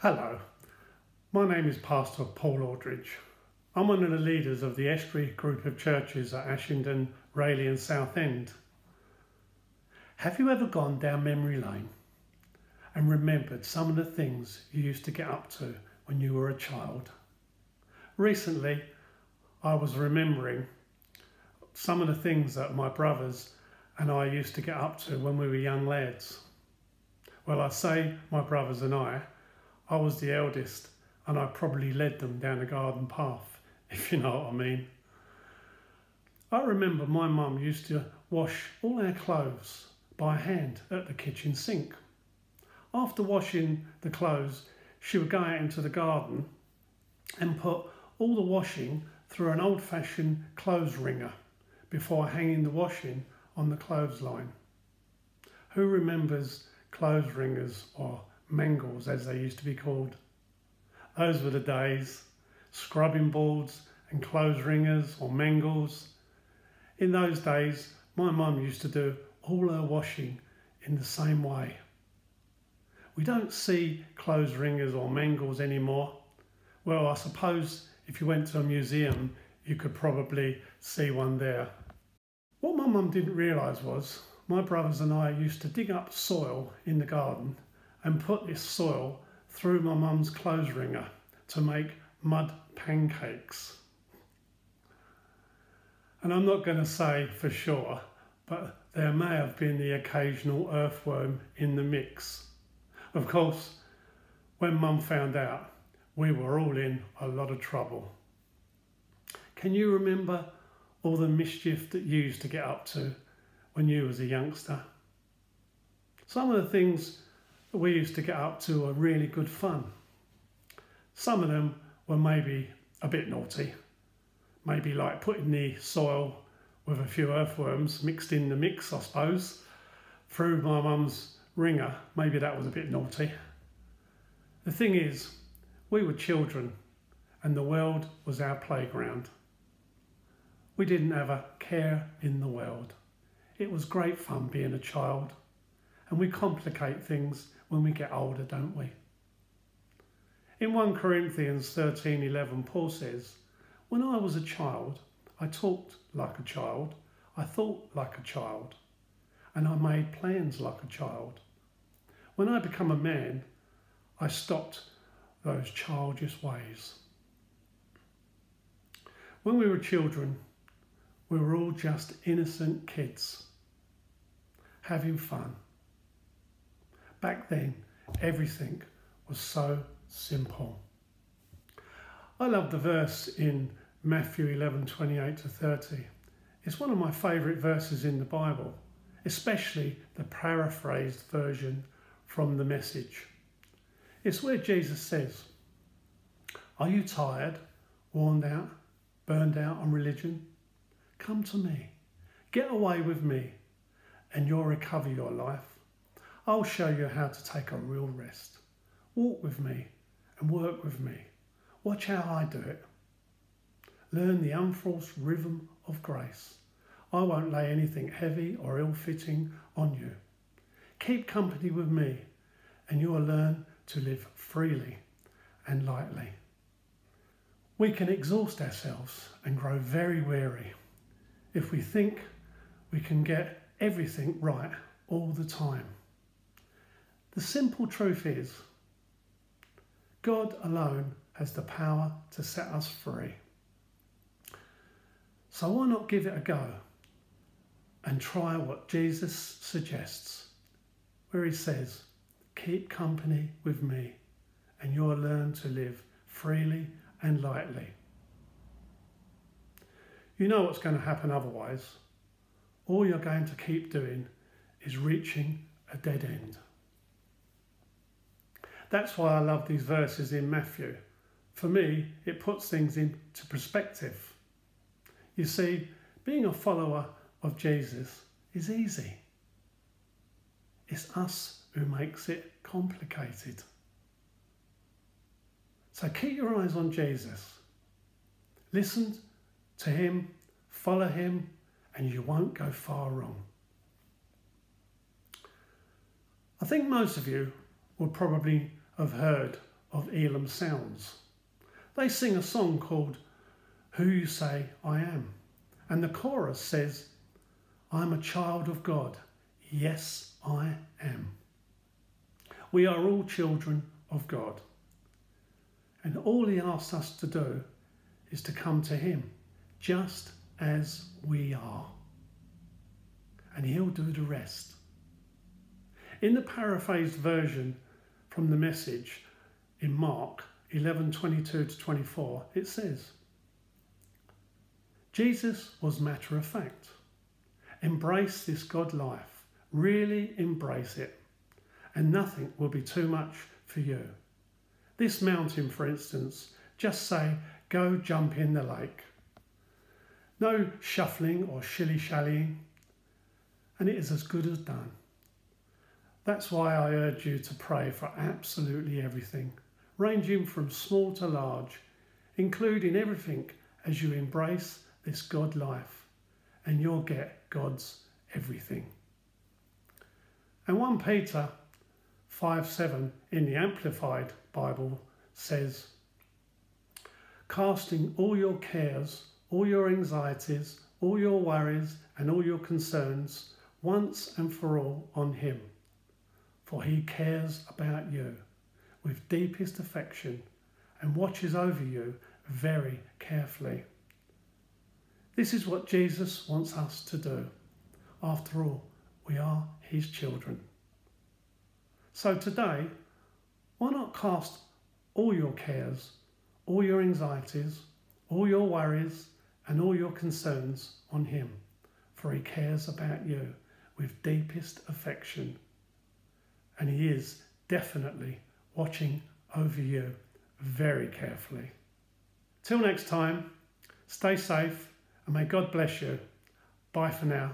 Hello, my name is Pastor Paul Aldridge. I'm one of the leaders of the Estuary Group of churches at Ashington, Rayleigh and Southend. Have you ever gone down memory lane and remembered some of the things you used to get up to when you were a child? Recently, I was remembering some of the things that my brothers and I used to get up to when we were young lads. Well, I say my brothers and I was the eldest and I probably led them down the garden path, if you know what I mean. I remember my mum used to wash all our clothes by hand at the kitchen sink. After washing the clothes, she would go out into the garden and put all the washing through an old-fashioned clothes wringer before hanging the washing on the clothesline. Who remembers clothes wringers, or mangles as they used to be called? Those were the days. Scrubbing boards and clothes wringers or mangles. In those days, my mum used to do all her washing in the same way. We don't see clothes wringers or mangles anymore. Well, I suppose if you went to a museum, you could probably see one there. What my mum didn't realise was my brothers and I used to dig up soil in the garden and put this soil through my mum's clothes wringer to make mud pancakes. And I'm not going to say for sure, but there may have been the occasional earthworm in the mix. Of course, when Mum found out, we were all in a lot of trouble. Can you remember all the mischief that you used to get up to when you was a youngster? Some of the things that we used to get up to were really good fun. Some of them were maybe a bit naughty. Maybe like putting the soil with a few earthworms mixed in the mix, I suppose, through my mum's wringer. Maybe that was a bit naughty. The thing is, we were children and the world was our playground. We didn't have a care in the world. It was great fun being a child, and we complicate things when we get older, don't we? In 1 Corinthians 13:11, Paul says, "When I was a child, I talked like a child, I thought like a child, and I made plans like a child. When I become a man, I stopped those childish ways." When we were children, we were all just innocent kids, having fun. Back then, everything was so simple. I love the verse in Matthew 11:28-30. It's one of my favourite verses in the Bible, especially the paraphrased version from the Message. It's where Jesus says, "Are you tired, worn out, burned out on religion? Come to me, get away with me, and you'll recover your life. I'll show you how to take a real rest. Walk with me and work with me. Watch how I do it. Learn the unforced rhythm of grace. I won't lay anything heavy or ill-fitting on you. Keep company with me, and you will learn to live freely and lightly." We can exhaust ourselves and grow very weary if we think we can get everything right all the time. The simple truth is, God alone has the power to set us free. So why not give it a go and try what Jesus suggests, where he says, "Keep company with me, and you'll learn to live freely and lightly." You know what's going to happen otherwise. All you're going to keep doing is reaching a dead end. That's why I love these verses in Matthew. For me, it puts things into perspective. You see, being a follower of Jesus is easy. It's us who makes it complicated. So keep your eyes on Jesus. Listen to him, follow him, and you won't go far wrong. I think most of you will probably have heard of Elim sounds. They sing a song called Who You Say I Am. And the chorus says, I'm a child of God. Yes, I am. We are all children of God. And all he asks us to do is to come to him just as we are. And he'll do the rest. In the paraphrased version from the Message in Mark 11:22-24, it says, Jesus was matter of fact. Embrace this God life. Really embrace it. And nothing will be too much for you. This mountain, for instance, just say, go jump in the lake. No shuffling or shilly-shallying. And it is as good as done. That's why I urge you to pray for absolutely everything, ranging from small to large, including everything as you embrace this God life, and you'll get God's everything. And 1 Peter 5:7 in the Amplified Bible says, casting all your cares, all your anxieties, all your worries and all your concerns once and for all on him, for he cares about you with deepest affection and watches over you very carefully. This is what Jesus wants us to do. After all, we are his children. So today, why not cast all your cares, all your anxieties, all your worries and all your concerns on him, for he cares about you with deepest affection. And he is definitely watching over you very carefully. Till next time, stay safe and may God bless you. Bye for now.